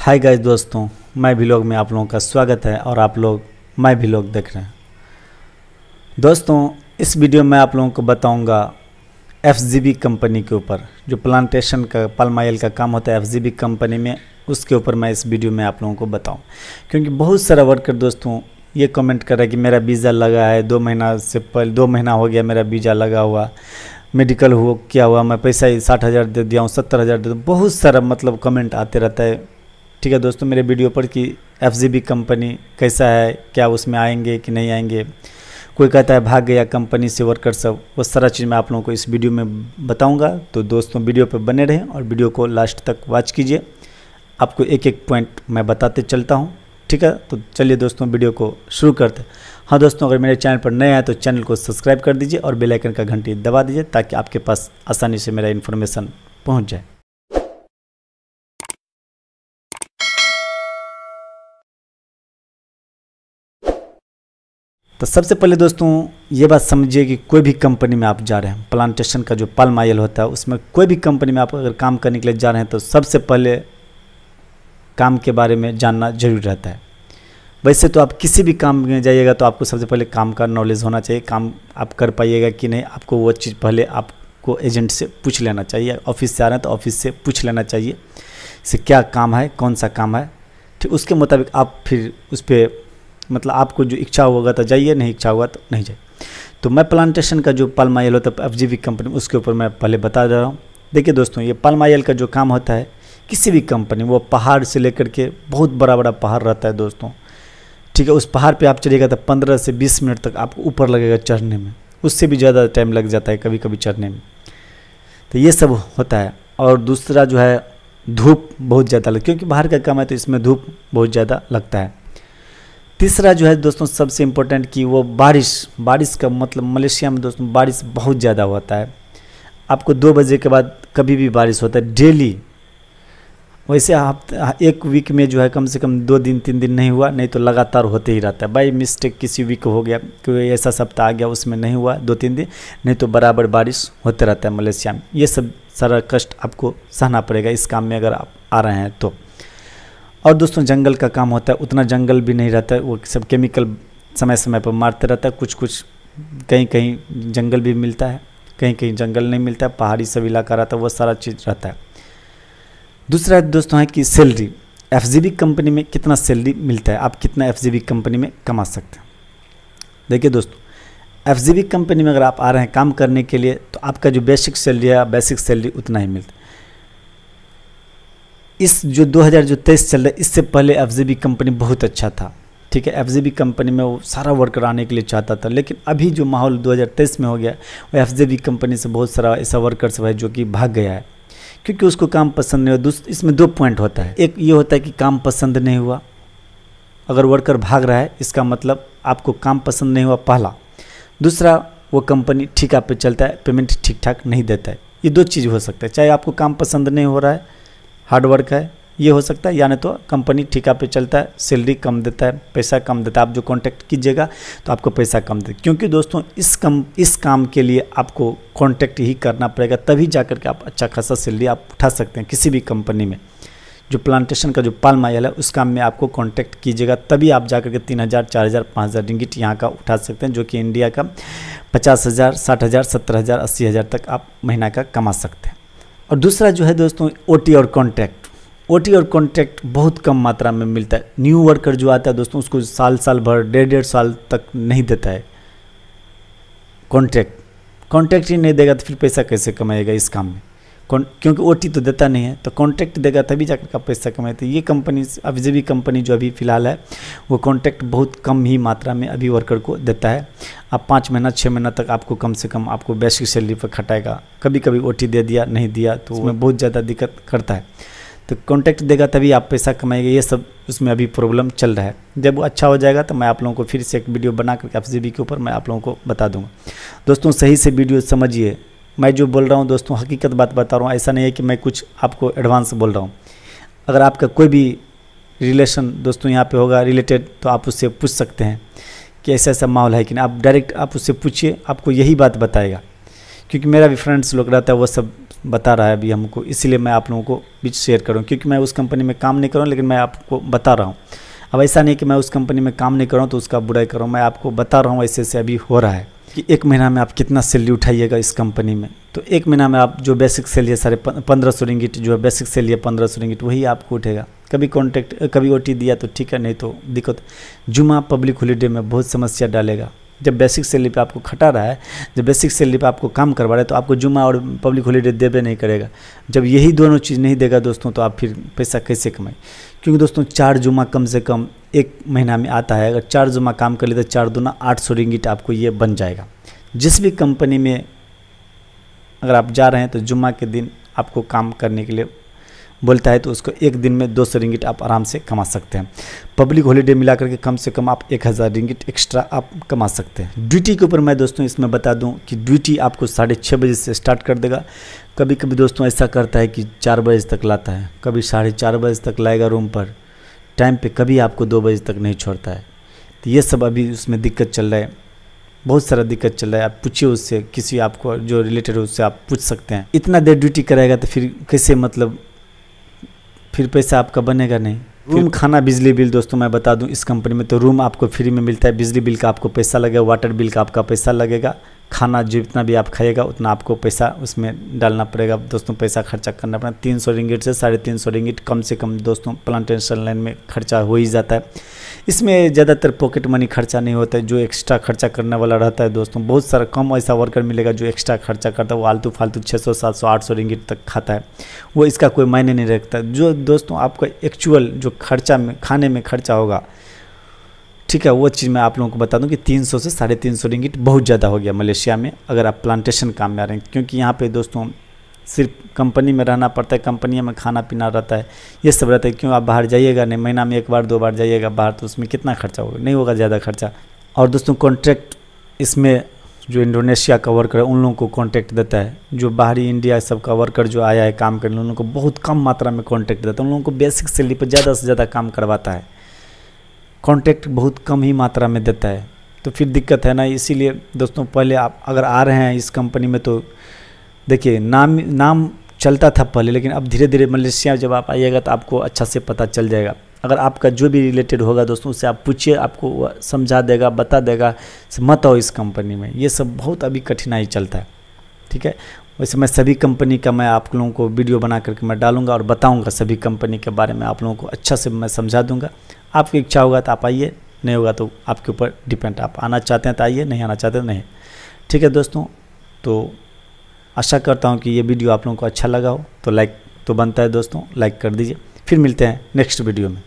Hi guys दोस्तों, मैं vlog में आप लोगों का स्वागत है और आप लोग मैं व्लॉग देख रहे हैं। दोस्तों, इस वीडियो में आप लोगों को बताऊंगा एफजीबी कंपनी के ऊपर, जो प्लांटेशन का पाल्म ऑयल का काम होता है एफजीबी कंपनी में, उसके ऊपर मैं इस वीडियो में आप लोगों को बताऊं। क्योंकि बहुत सारा वर्कर दोस्तों ये कमेंट कर रहा है कि मेरा वीज़ा लगा है 2 महीना से पहले, 2 महीना हो गया मेरा वीज़ा लगा हुआ, मेडिकल हुआ क्या हुआ, मैं पैसा ही 60,000 दे दिया हूँ, 70,000 दे दूँ। बहुत सारा मतलब कमेंट आते रहता है। ठीक है दोस्तों, मेरे वीडियो पर कि एफजीबी कंपनी कैसा है, क्या उसमें आएंगे कि नहीं आएंगे, कोई कहता है भाग गया कंपनी से वर्कर सब, वो सारा चीज़ मैं आप लोगों को इस वीडियो में बताऊंगा। तो दोस्तों वीडियो पर बने रहें और वीडियो को लास्ट तक वॉच कीजिए, आपको एक एक पॉइंट मैं बताते चलता हूं। ठीक है, तो चलिए दोस्तों वीडियो को शुरू करते हैं। हाँ दोस्तों, अगर मेरे चैनल पर नए हैं तो चैनल को सब्सक्राइब कर दीजिए और बेल आइकन का घंटी दबा दीजिए ताकि आपके पास आसानी से मेरा इन्फॉर्मेशन पहुँच जाए। तो सबसे पहले दोस्तों ये बात समझिए कि कोई भी कंपनी में आप जा रहे हैं, प्लांटेशन का जो पाल्म ऑयल होता है उसमें कोई भी कंपनी में आप अगर काम करने के लिए जा रहे हैं तो सबसे पहले काम के बारे में जानना जरूरी रहता है। वैसे तो आप किसी भी काम में जाइएगा तो आपको सबसे पहले काम का नॉलेज होना चाहिए, काम आप कर पाइएगा कि नहीं, आपको वो चीज़ पहले आपको एजेंट से पूछ लेना चाहिए। ऑफिस से आ रहे हैं तो ऑफिस से पूछ लेना चाहिए से क्या काम है, कौन सा काम है। ठीक, उसके मुताबिक आप फिर उस पर मतलब आपको जो इच्छा होगा तो जाइए, नहीं इच्छा होगा तो नहीं जाइए। तो मैं प्लांटेशन का जो पाल्म ऑयल होता है एफजीबी कंपनी, उसके ऊपर मैं पहले बता दे रहा हूँ। देखिए दोस्तों, ये पाल्म ऑयल का जो काम होता है किसी भी कंपनी, वो पहाड़ से लेकर के बहुत बड़ा बड़ा पहाड़ रहता है दोस्तों। ठीक है, उस पहाड़ पे आप चढ़िएगा तो 15 से 20 मिनट तक आपको ऊपर लगेगा चढ़ने में, उससे भी ज़्यादा टाइम लग जाता है कभी कभी चढ़ने में। तो ये सब होता है। और दूसरा जो है धूप बहुत ज़्यादा लगती है, क्योंकि बाहर का काम है तो इसमें धूप बहुत ज़्यादा लगता है। तीसरा जो है दोस्तों सबसे इम्पोर्टेंट कि वो बारिश का मतलब मलेशिया में दोस्तों बारिश बहुत ज़्यादा होता है। आपको 2 बजे के बाद कभी भी बारिश होता है डेली। वैसे आप एक वीक में जो है कम से कम 2 दिन 3 दिन नहीं हुआ, नहीं तो लगातार होते ही रहता है। बाई मिस्टेक किसी वीक हो गया, कोई ऐसा सप्ताह आ गया उसमें नहीं हुआ 2-3 दिन, नहीं तो बराबर बारिश होते रहता है मलेशिया में। ये सब सारा कष्ट आपको सहना पड़ेगा इस काम में अगर आप आ रहे हैं तो। और दोस्तों जंगल का काम होता है, उतना जंगल भी नहीं रहता है, वो सब केमिकल समय समय पर मारते रहता है। कुछ कुछ कहीं कहीं जंगल भी मिलता है, कहीं कहीं जंगल नहीं मिलता है, पहाड़ी सब इलाका रहता है, वो सारा चीज़ रहता है। दूसरा दोस्तों है कि सैलरी, एफजीबी कंपनी में कितना सैलरी मिलता है, आप कितना एफजीबी कंपनी में कमा सकते हैं। देखिए दोस्तों, एफजीबी कंपनी में अगर आप आ रहे हैं काम करने के लिए तो आपका जो बेसिक सैलरी है, बेसिक सैलरी उतना ही मिलता है। इस जो 2023 चल रहा है, इससे पहले एफजीबी कंपनी बहुत अच्छा था। ठीक है, एफजीबी कंपनी में वो सारा वर्कर आने के लिए चाहता था, लेकिन अभी जो माहौल 2023 में हो गया वो एफजीबी कंपनी से बहुत सारा ऐसा वर्कर सब है जो कि भाग गया है, क्योंकि उसको काम पसंद नहीं हुआ। इसमें 2 पॉइंट होता है, एक ये होता है कि काम पसंद नहीं हुआ, अगर वर्कर भाग रहा है इसका मतलब आपको काम पसंद नहीं हुआ पहला। दूसरा, वो कंपनी ठेका पे चलता है, पेमेंट ठीक ठाक नहीं देता है। ये 2 चीज़ हो सकता है, चाहे आपको काम पसंद नहीं हो रहा है, हार्ड वर्क है, ये हो सकता है, या नहीं तो कंपनी ठेका पे चलता है, सैलरी कम देता है, पैसा कम देता है। आप जो कांटेक्ट कीजिएगा तो आपको पैसा कम देगा, क्योंकि दोस्तों इस काम के लिए आपको कांटेक्ट ही करना पड़ेगा, तभी जाकर के आप अच्छा खासा सैलरी आप उठा सकते हैं किसी भी कंपनी में। जो प्लांटेशन का जो पाल्म ऑयल है उस काम में आपको कांटेक्ट कीजिएगा, तभी आप जाकर के 3,000 4,000 5,000 रिंगिट यहाँ का उठा सकते हैं, जो कि इंडिया का 50,000 60,000 70,000 80,000 तक आप महीना का कमा सकते हैं। और दूसरा जो है दोस्तों ओटी और कॉन्ट्रैक्ट बहुत कम मात्रा में मिलता है। न्यू वर्कर जो आता है दोस्तों उसको साल भर 1.5 साल तक नहीं देता है कॉन्ट्रैक्ट ही नहीं देगा तो फिर पैसा कैसे कमाएगा इस काम में, क्योंकि ओटी तो देता नहीं है। तो कॉन्ट्रैक्ट देगा तभी जाकर का पैसा कमाए। तो ये कंपनी एफजीबी कंपनी जो अभी फ़िलहाल है वो कॉन्ट्रैक्ट बहुत कम ही मात्रा में अभी वर्कर को देता है। आप 5 महीना 6 महीना तक आपको कम से कम आपको बेसिक सैलरी पर खटाएगा, कभी कभी ओटी दे दिया नहीं दिया तो उसमें बहुत ज़्यादा दिक्कत करता है। तो कॉन्ट्रैक्ट देगा तभी आप पैसा कमाएंगे, ये सब उसमें अभी प्रॉब्लम चल रहा है। जब वो अच्छा हो जाएगा तो मैं आप लोगों को फिर से एक वीडियो बना करके एफजीबी के ऊपर मैं आप लोगों को बता दूंगा। दोस्तों सही से वीडियो समझिए, मैं जो बोल रहा हूँ दोस्तों हकीकत बात बता रहा हूँ, ऐसा नहीं है कि मैं कुछ आपको एडवांस बोल रहा हूँ। अगर आपका कोई भी रिलेशन दोस्तों यहाँ पे होगा रिलेटेड तो आप उससे पूछ सकते हैं कि ऐसा ऐसा माहौल है कि नहीं। आप डायरेक्ट आप उससे पूछिए, आपको यही बात बताएगा, क्योंकि मेरा भी फ्रेंड्स लोग रहता है वो सब बता रहा है अभी हमको, इसीलिए मैं आप लोगों को भी शेयर करूँ, क्योंकि मैं उस कंपनी में काम नहीं कर रहा हूँ लेकिन मैं आपको बता रहा हूँ। अब ऐसा नहीं कि मैं उस कंपनी में काम नहीं कर रहा हूँ तो उसका बुराई कर रहा हूँ, मैं आपको बता रहा हूँ ऐसे ऐसे अभी हो रहा है कि एक महीना में आप कितना सैलरी उठाइएगा इस कंपनी में। तो एक महीना में आप जो बेसिक सैलरी है 1500 रिंगिट, जो है बेसिक सैलरी है 1500 रिंगिट, वही आपको उठेगा। कभी कॉन्ट्रैक्ट कभी ओटी दिया तो ठीक है, नहीं तो दिक्कत। जुमा पब्लिक हॉलीडे में बहुत समस्या डालेगा। जब बेसिक सैलरी पे आपको खटा रहा है, जब बेसिक सैलरी पे आपको काम करवा रहा है तो आपको जुमा और पब्लिक हॉलीडे देबे नहीं करेगा। जब यही दोनों चीज़ नहीं देगा दोस्तों तो आप फिर पैसा कैसे कमाए? क्योंकि दोस्तों 4 जुमा कम से कम एक महीना में आता है। अगर 4 जुमा काम कर ले तो 4 दूना 800 रिंगिट आपको ये बन जाएगा। जिस भी कंपनी में अगर आप जा रहे हैं तो जुम्मा के दिन आपको काम करने के लिए बोलता है तो उसको एक दिन में 200 रिंगिट आप आराम से कमा सकते हैं। पब्लिक हॉलीडे मिला करके कम से कम आप 1000 रिंगिट एक्स्ट्रा आप कमा सकते हैं। ड्यूटी के ऊपर मैं दोस्तों इसमें बता दूं कि ड्यूटी आपको 6:30 बजे से स्टार्ट कर देगा। कभी कभी दोस्तों ऐसा करता है कि 4 बजे तक लाता है, कभी 4:30 बजे तक लाएगा रूम पर टाइम पे, कभी आपको 2 बजे तक नहीं छोड़ता है। तो ये सब अभी उसमें दिक्कत चल रहा है, बहुत सारा दिक्कत चल रहा है। आप पूछिए उससे, किसी आपको जो रिलेटेड है उससे आप पूछ सकते हैं। इतना देर ड्यूटी कराएगा तो फिर कैसे, मतलब फिर पैसा आपका बनेगा नहीं। रूम, खाना, बिजली बिल दोस्तों मैं बता दूं इस कंपनी में तो रूम आपको फ्री में मिलता है, बिजली बिल का आपको पैसा लगेगा, वाटर बिल का आपका पैसा लगेगा, खाना जितना भी आप खाइएगा उतना आपको पैसा उसमें डालना पड़ेगा दोस्तों, पैसा खर्चा करना पड़ेगा। 300 रिंगिट से 350 रिंगिट कम से कम दोस्तों प्लांटेशन लाइन में खर्चा हो ही जाता है। इसमें ज़्यादातर पॉकेट मनी खर्चा नहीं होता है। जो एक्स्ट्रा खर्चा करने वाला रहता है दोस्तों, बहुत सारा कम ऐसा वर्कर मिलेगा जो एक्स्ट्रा खर्चा करता है, वो आलतू फालतू 600 700 800 रिंगिट तक खाता है, वो इसका कोई मायने नहीं रखता। जो दोस्तों आपका एक्चुअल जो खर्चा में खाने में खर्चा होगा, ठीक है, वो चीज़ मैं आप लोगों को बता दूं कि 300 से 350 रिंगिट बहुत ज़्यादा हो गया मलेशिया में अगर आप प्लांटेशन काम में आ रहे हैं। क्योंकि यहाँ पे दोस्तों सिर्फ कंपनी में रहना पड़ता है, कंपनी में खाना पीना रहता है, ये सब रहता है। क्यों आप बाहर जाइएगा नहीं, महीना में 1 बार 2 बार जाइएगा बाहर, तो उसमें कितना खर्चा होगा? नहीं होगा ज़्यादा खर्चा। और दोस्तों कॉन्ट्रैक्ट इसमें जो इंडोनेशिया का वर्कर है उन लोगों को कॉन्ट्रैक्ट देता है। जो बाहरी इंडिया सब का वर्कर जो आया है काम करने, उन लोगों को बहुत कम मात्रा में कॉन्ट्रैक्ट देता है। उन लोगों को बेसिक सैलरी पर ज़्यादा से ज़्यादा काम करवाता है, कॉन्ट्रैक्ट बहुत कम ही मात्रा में देता है। तो फिर दिक्कत है ना। इसीलिए दोस्तों पहले आप अगर आ रहे हैं इस कंपनी में तो देखिए, नाम चलता था पहले, लेकिन अब धीरे धीरे मलेशिया जब आप आइएगा तो आपको अच्छा से पता चल जाएगा। अगर आपका जो भी रिलेटेड होगा दोस्तों उससे आप पूछिए, आपको वो समझा देगा, बता देगा। मत आओ इस कंपनी में, ये सब बहुत अभी कठिनाई चलता है, ठीक है। वैसे मैं सभी कंपनी का मैं आप लोगों को वीडियो बना करके मैं डालूंगा और बताऊंगा सभी कंपनी के बारे में, आप लोगों को अच्छा से मैं समझा दूंगा। आपकी इच्छा होगा तो आप आइए, नहीं होगा तो आपके ऊपर डिपेंड। आप आना चाहते हैं तो आइए, नहीं आना चाहते तो नहीं, ठीक है दोस्तों। तो आशा करता हूँ कि ये वीडियो आप लोगों को अच्छा लगा हो। तो लाइक तो बनता है दोस्तों, लाइक कर दीजिए। फिर मिलते हैं नेक्स्ट वीडियो में।